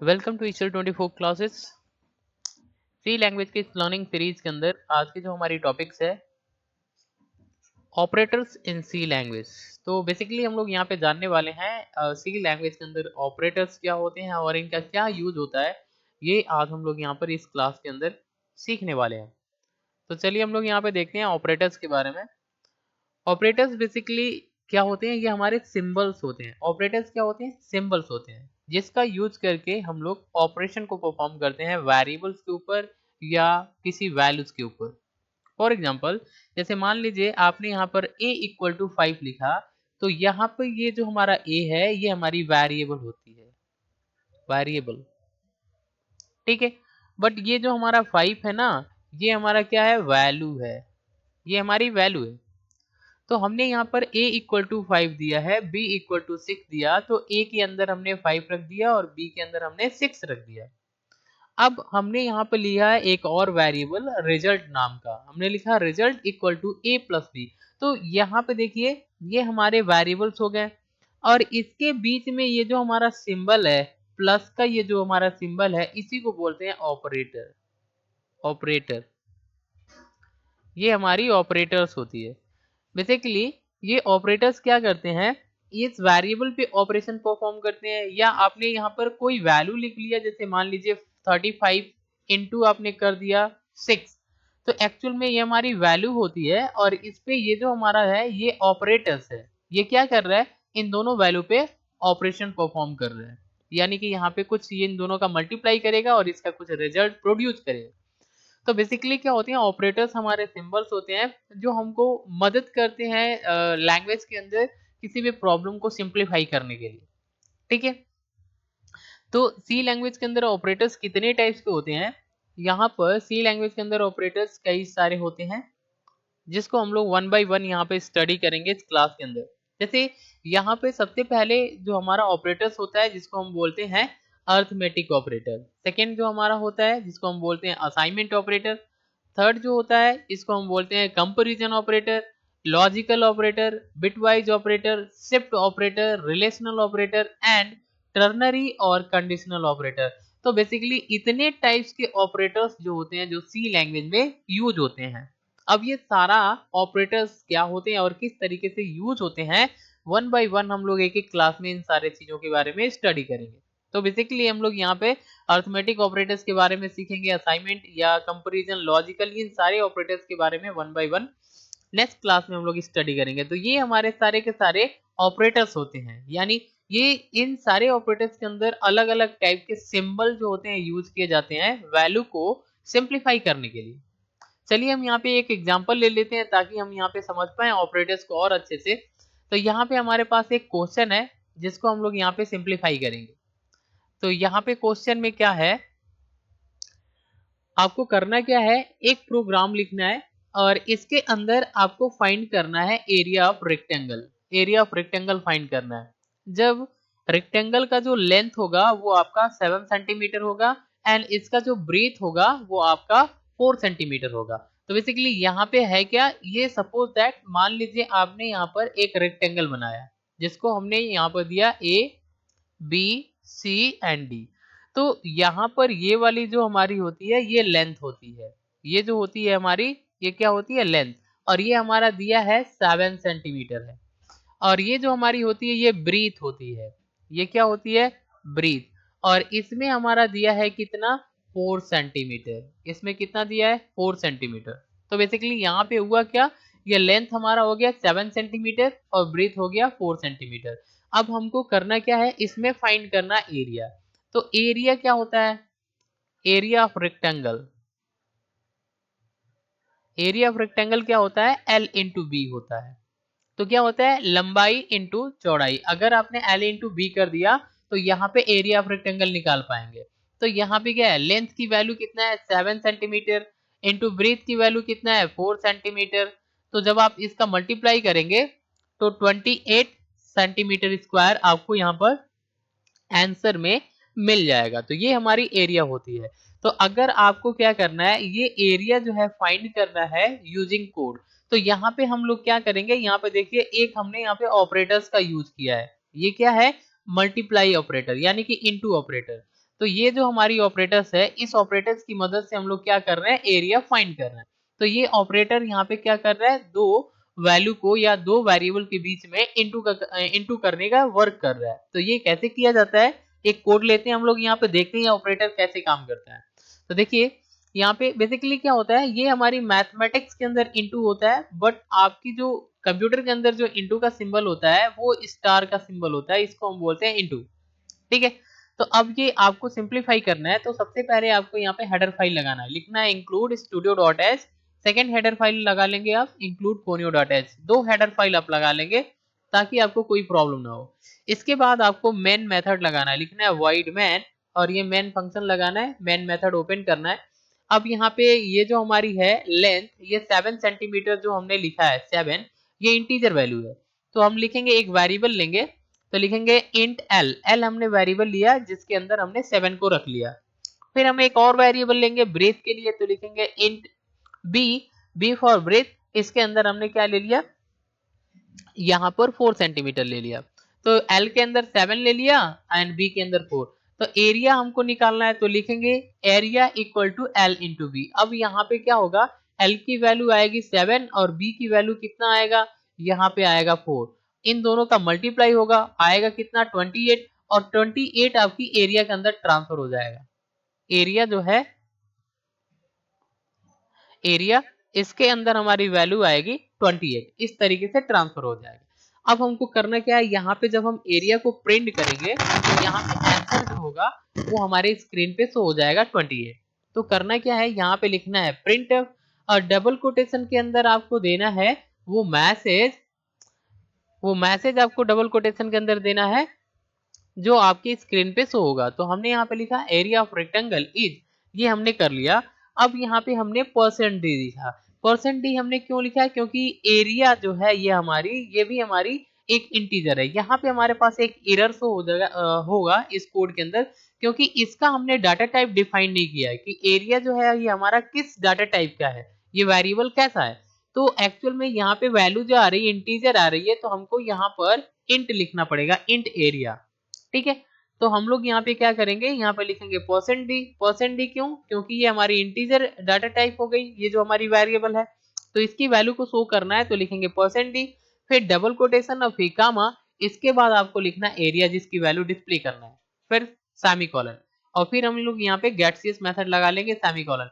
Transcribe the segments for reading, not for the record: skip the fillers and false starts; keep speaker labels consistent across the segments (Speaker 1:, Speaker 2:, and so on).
Speaker 1: Welcome to ईचर 24 classes. C language के इस लर्निंग सीरीज के अंदर आज की जो हमारी टॉपिक्स है ऑपरेटर्स इन सी लैंग्वेज। तो बेसिकली हम लोग यहाँ पे जानने वाले हैं सी लैंग्वेज के अंदर ऑपरेटर्स क्या होते हैं और इनका क्या यूज होता है। ये आज हम लोग यहाँ पर इस क्लास के अंदर सीखने वाले हैं। तो चलिए हम लोग यहाँ पे देखते हैं ऑपरेटर्स के बारे में। ऑपरेटर्स बेसिकली क्या होते हैं, ये हमारे सिंबल्स होते हैं। ऑपरेटर्स क्या होते हैं? सिंबल्स होते हैं जिसका यूज करके हम लोग ऑपरेशन को परफॉर्म करते हैं वेरिएबल्स के ऊपर या किसी वैल्यूज के ऊपर। फॉर एग्जाम्पल जैसे मान लीजिए आपने यहाँ पर a इक्वल टू 5 लिखा, तो यहाँ पर ये जो हमारा a है ये हमारी वेरिएबल होती है, वेरिएबल। ठीक है, बट ये जो हमारा 5 है ना, ये हमारा क्या है? वैल्यू है, ये हमारी वैल्यू है। तो हमने यहाँ पर a इक्वल टू 5 दिया है, b इक्वल टू 6 दिया, तो a के अंदर हमने 5 रख दिया और b के अंदर हमने 6 रख दिया। अब हमने यहाँ पर लिया है एक और वेरिएबल रिजल्ट नाम का, हमने लिखा result equal to a plus b. तो यहाँ पे देखिए ये हमारे वेरिएबल्स हो गए और इसके बीच में ये जो हमारा सिंबल है प्लस का, ये जो हमारा सिंबल है इसी को बोलते हैं ऑपरेटर। ऑपरेटर, ये हमारी ऑपरेटर्स होती है। बेसिकली ये ऑपरेटर्स क्या करते हैं, इस वेरिएबल पे ऑपरेशन परफॉर्म करते हैं। या आपने यहाँ पर कोई वैल्यू लिख लिया, जैसे मान लीजिए 35 इंटू आपने कर दिया 6, तो एक्चुअल में ये हमारी वैल्यू होती है और इस पे ये जो हमारा है ये ऑपरेटर्स है। ये क्या कर रहा है? इन दोनों वैल्यू पे ऑपरेशन परफॉर्म कर रहा है, यानी कि यहाँ पे कुछ ये इन दोनों का मल्टीप्लाई करेगा और इसका कुछ रिजल्ट प्रोड्यूस करेगा। तो बेसिकली क्या होते हैं? ऑपरेटर्स हमारे सिंबल्स होते हैं जो हमको मदद करते हैं लैंग्वेज के अंदर किसी भी प्रॉब्लम को सिंप्लीफाई करने के लिए। ठीक है, तो सी लैंग्वेज के अंदर ऑपरेटर्स कितने टाइप्स के होते हैं? यहाँ पर सी लैंग्वेज के अंदर ऑपरेटर्स कई सारे होते हैं जिसको हम लोग वन बाय वन यहाँ पे स्टडी करेंगे इस क्लास के अंदर। जैसे यहाँ पे सबसे पहले जो हमारा ऑपरेटर्स होता है जिसको हम बोलते हैं अर्थमेटिक ऑपरेटर। सेकेंड जो हमारा होता है जिसको हम बोलते हैं असाइनमेंट ऑपरेटर। थर्ड जो होता है इसको हम बोलते हैं comparison operator, logical operator, bitwise operator, shift operator, relational operator and ternary और कंडीशनल ऑपरेटर। तो बेसिकली इतने टाइप्स के ऑपरेटर्स जो होते हैं जो सी लैंग्वेज में यूज होते हैं। अब ये सारा ऑपरेटर्स क्या होते हैं और किस तरीके से यूज होते हैं, वन बाय वन हम लोग एक एक क्लास में इन सारे चीजों के बारे में स्टडी करेंगे। तो बेसिकली हम लोग यहाँ पे अर्थमेटिक ऑपरेटर्स के बारे में सीखेंगे, असाइनमेंट या कंपैरिजन, लॉजिकल, इन सारे ऑपरेटर्स के बारे में one by one next class में हम लोग स्टडी करेंगे। तो ये हमारे सारे के सारे ऑपरेटर्स होते हैं, यानी ये इन सारे ऑपरेटर्स के अंदर अलग अलग टाइप के सिंबल जो होते हैं यूज किए जाते हैं वैल्यू को सिंप्लीफाई करने के लिए। चलिए हम यहाँ पे एक एग्जांपल ले लेते हैं ताकि हम यहाँ पे समझ पाए ऑपरेटर्स को और अच्छे से। तो यहाँ पे हमारे पास एक क्वेश्चन है जिसको हम लोग यहाँ पे सिंप्लीफाई करेंगे। तो यहाँ पे क्वेश्चन में क्या है, आपको करना क्या है, एक प्रोग्राम लिखना है और इसके अंदर आपको फाइंड करना है area of rectangle. Area of rectangle find करना है। जब रेक्टेंगल का जो लेंथ होगा वो आपका 7 सेंटीमीटर होगा एंड इसका जो ब्रीथ होगा वो आपका 4 सेंटीमीटर होगा। तो बेसिकली यहाँ पे है क्या, ये सपोज दैट मान लीजिए आपने यहाँ पर एक रेक्टेंगल बनाया जिसको हमने यहाँ पर दिया A B C and D. तो यहाँ पर ये वाली जो हमारी होती है ये लेंथ होती है, ये जो होती है हमारी ये क्या होती है? लेंथ। और ये हमारा दिया है 7 सेंटीमीटर है। और ये जो हमारी होती है ये ब्रीथ होती है, ये क्या होती है? ब्रीथ। और इसमें हमारा दिया है कितना? 4 सेंटीमीटर। इसमें कितना दिया है? 4 सेंटीमीटर। तो बेसिकली यहाँ पे हुआ क्या, ये लेंथ हमारा हो गया 7 सेंटीमीटर और ब्रीथ हो गया 4 सेंटीमीटर। अब हमको करना क्या है, इसमें फाइंड करना एरिया। तो एरिया क्या होता है? Area of rectangle, area of rectangle क्या होता है? एल इंटू बी होता है। तो क्या होता है? लंबाई इंटू चौड़ाई। अगर आपने एल इंटू बी कर दिया तो यहाँ पे एरिया ऑफ रेक्टेंगल निकाल पाएंगे। तो यहाँ पे क्या है, लेंथ की वैल्यू कितना है? 7 सेंटीमीटर इंटू ब्रीथ की वैल्यू कितना है? 4 सेंटीमीटर। तो जब आप इसका मल्टीप्लाई करेंगे तो 28 सेंटीमीटर स्क्वायर आपको यहाँ पर आंसर में मिल जाएगा। तो ये हमारी एरिया होती है। तो अगर आपको क्या करना है, ये एरिया जो है फाइंड करना है यूजिंग कोड। तो यहाँ पे हम लोग क्या करेंगे, यहाँ पे देखिए एक हमने यहाँ पे ऑपरेटर्स का यूज किया है। ये क्या है? मल्टीप्लाई ऑपरेटर यानी कि इनटू ऑपरेटर। तो ये जो हमारी ऑपरेटर्स है, इस ऑपरेटर्स की मदद से हम लोग क्या कर रहे हैं, एरिया फाइंड कर रहे हैं। तो ये ऑपरेटर यहाँ पे क्या कर रहा है, दो वैल्यू को या दो वेरिएबल के बीच में इंटू करने का वर्क कर रहा है। तो ये कैसे किया जाता है, एक कोड लेते हैं हम लोग, यहाँ पे देखते हैं ऑपरेटर कैसे काम करता है। तो देखिए यहाँ पे बेसिकली क्या होता है, ये हमारी मैथमेटिक्स के अंदर इंटू होता है, बट आपकी जो कंप्यूटर के अंदर जो इंटू का सिंबल होता है वो स्टार का सिंबल होता है, इसको हम बोलते हैं इंटू। ठीक है, तो अब ये आपको सिंप्लीफाई करना है। तो सबसे पहले आपको यहाँ पे हेडर फाइल लगाना है, लिखना है include studio dot H. Second header file लगा लेंगे आप इंक्लूड कोनियो डॉट एच। दो हेडर फाइल आप लगा लेंगे ताकि आपको कोई प्रॉब्लम ना हो। इसके बाद आपको मेन मेथड लगाना है, लिखना है वाइड मैन, और ये मेन फंक्शन लगाना है, मेन मेथड ओपन करना है। अब यहाँ पे ये जो हमारी है लेंथ, ये 7 सेंटीमीटर जो हमने लिखा है 7, ये इंटीजर वैल्यू है। तो हम लिखेंगे एक वेरिएबल लेंगे, तो लिखेंगे इंट एल। एल हमने वेरिएबल लिया जिसके अंदर हमने 7 को रख लिया। फिर हम एक और वेरिएबल लेंगे ब्रेथ के लिए, तो लिखेंगे into b. B for breadth, इसके अंदर हमने क्या ले लिया, यहाँ पर 4 सेंटीमीटर ले लिया। तो एल के अंदर 7 ले लिया एंड बी के अंदर 4। तो एरिया हमको निकालना है, तो लिखेंगे area equal to l into b. अब यहाँ पे क्या होगा, एल की वैल्यू आएगी 7 और बी की वैल्यू कितना आएगा, यहाँ पे आएगा 4। इन दोनों का मल्टीप्लाई होगा, आएगा कितना 28, और 28 आपकी एरिया के अंदर ट्रांसफर हो जाएगा। एरिया जो है, एरिया इसके अंदर हमारी वैल्यू आएगी 28, इस तरीके से ट्रांसफर हो जाएगा। अब हमको करना क्या है, यहाँ पे जब हम एरिया को प्रिंट करेंगे तो यहाँ पे आंसर जो होगा वो हमारे स्क्रीन पे शो हो जाएगा 28। तो करना क्या है, यहाँ पे लिखना है प्रिंट, और डबल कोटेशन के अंदर आपको देना है वो मैसेज, वो मैसेज आपको डबल कोटेशन के अंदर देना है जो आपकी स्क्रीन पे शो होगा। तो हमने यहाँ पे लिखा एरिया ऑफ रेक्टेंगल इज, ये हमने कर लिया। अब यहाँ पे हमने परसेंट डी लिखा। परसेंट डी हमने क्यों लिखा है, क्योंकि एरिया जो है ये हमारी, ये भी हमारी एक इंटीजर है। यहाँ पे हमारे पास एक एरर शो हो जाएगा होगा इस कोड के अंदर, क्योंकि इसका हमने डाटा टाइप डिफाइन नहीं किया है कि एरिया जो है ये हमारा किस डाटा टाइप का है, ये वेरिएबल कैसा है। तो एक्चुअल में यहाँ पे वैल्यू जो आ रही है इंटीजर आ रही है, तो हमको यहाँ पर इंट लिखना पड़ेगा, इंट एरिया। ठीक है, तो हम लोग यहाँ पे क्या करेंगे, यहाँ पे लिखेंगे परसेंट डी। परसेंट डी क्यों, क्योंकि ये हमारी इंटीजर डाटा टाइप हो गई, ये जो हमारी वेरिएबल है, तो इसकी वैल्यू को शो करना है, तो लिखेंगे परसेंट डी, फिर डबल कोटेशन और फिर कामा। इसके बाद आपको लिखना एरिया जिसकी वैल्यू डिस्प्ले करना है, फिर सेमीकोलन, और फिर हम लोग यहाँ पे गेट सीएस मेथड लगा लेंगे सेमीकोलन।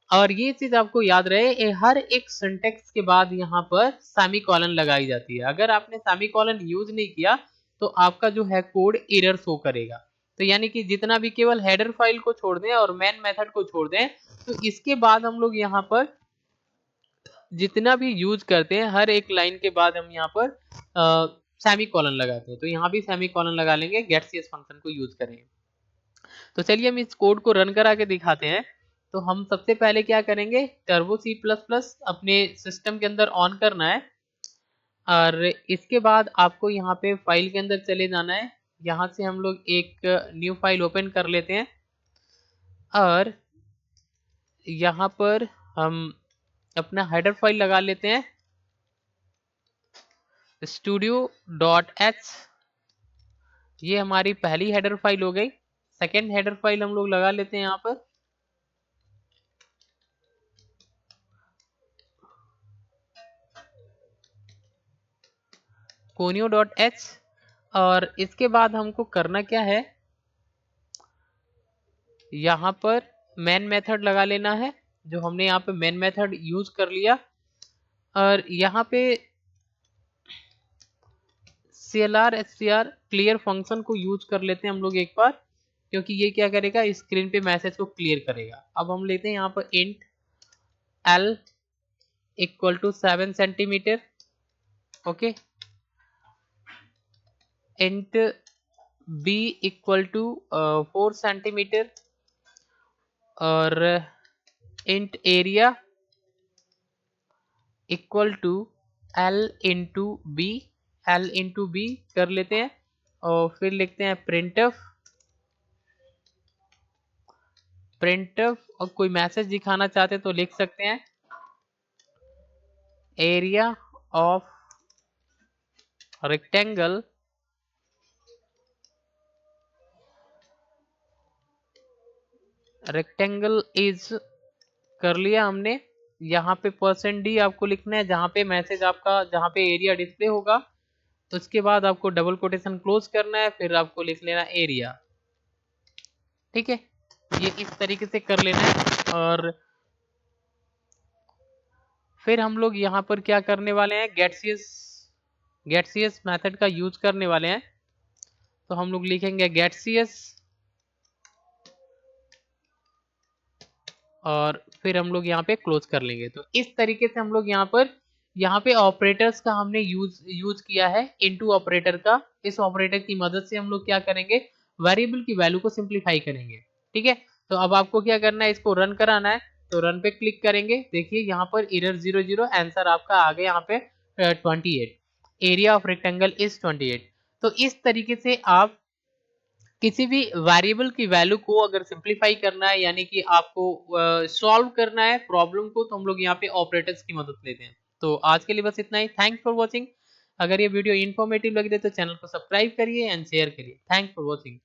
Speaker 1: और ये चीज आपको याद रहे, हर एक सिंटेक्स के बाद यहाँ पर सेमीकोलन लगाई जाती है। अगर आपने सेमीकोलन यूज नहीं किया तो आपका जो है कोड एरर शो करेगा। तो यानी कि जितना भी केवल हेडर फाइल को छोड़ दें और मेन मेथड को छोड़ दें, तो इसके बाद हम लोग यहाँ पर जितना भी यूज करते हैं हर एक लाइन के बाद हम यहाँ पर सेमीकोलन लगाते हैं। तो यहाँ भी सेमीकोलन लगा लेंगे, गेट सीएस फंक्शन को यूज करेंगे। तो चलिए हम इस कोड को रन करा के दिखाते हैं। तो हम सबसे पहले क्या करेंगे, टर्बो सी प्लस प्लस अपने सिस्टम के अंदर ऑन करना है, और इसके बाद आपको यहाँ पे फाइल के अंदर चले जाना है। यहाँ से हम लोग एक न्यू फाइल ओपन कर लेते हैं, और यहाँ पर हम अपना हेडर फाइल लगा लेते हैं studio.h। ये हमारी पहली हेडर फाइल हो गई। सेकेंड हेडर फाइल हम लोग लगा लेते हैं यहाँ पर conio.h, और इसके बाद हमको करना क्या है, यहाँ पर मेन मेथड लगा लेना है, जो हमने यहाँ पे मेन मेथड यूज कर लिया। और यहाँ पे clr str क्लियर फंक्शन को यूज कर लेते हैं हम लोग एक बार, क्योंकि ये क्या करेगा, स्क्रीन पे मैसेज को क्लियर करेगा। अब हम लेते हैं यहाँ पर इंट l equal to 7 centimetre, okay, इंट b इक्वल टू 4 सेंटीमीटर, और इंट area equal to l into B. l into B कर लेते हैं, और फिर लिखते हैं प्रिंटफ। और कोई मैसेज दिखाना चाहते तो लिख सकते हैं area of rectangle rectangle is कर लिया हमने। यहाँ पे %d आपको लिखना है, जहाँ पे मैसेज आपका, जहाँ पे एरिया डिस्प्ले होगा। तो उसके बाद आपको डबल कोटेशन क्लोज करना है, फिर आपको लिख लेना एरिया। ठीक है, ये इस तरीके से कर लेना है। और फिर हम लोग यहाँ पर क्या करने वाले हैं, गेटसीएस मेथड का यूज करने वाले हैं। तो हम लोग लिखेंगे गेटसीएस, और फिर हम लोग यहाँ पे क्लोज कर लेंगे। तो इस तरीके से हम लोग यहाँ पे ऑपरेटर्स का हमने यूज किया है, इनटू ऑपरेटर का। इस ऑपरेटर की मदद से हम लोग क्या करेंगे, वेरिएबल की वैल्यू को सिंप्लीफाई करेंगे। ठीक है, तो अब आपको क्या करना है, इसको रन कराना है। तो रन पे क्लिक करेंगे, देखिए यहाँ पर एरर 00, आंसर आपका आ गया यहाँ पे 28। Area of rectangle is 28। तो इस तरीके से आप किसी भी वेरिएबल की वैल्यू को अगर सिंप्लीफाई करना है, यानी कि आपको सॉल्व करना है प्रॉब्लम को, तो हम लोग यहाँ पे ऑपरेटर्स की मदद लेते हैं। तो आज के लिए बस इतना ही। Thanks for watching. अगर ये वीडियो इन्फॉर्मेटिव लगी तो चैनल को सब्सक्राइब करिए एंड शेयर करिए। Thanks for watching.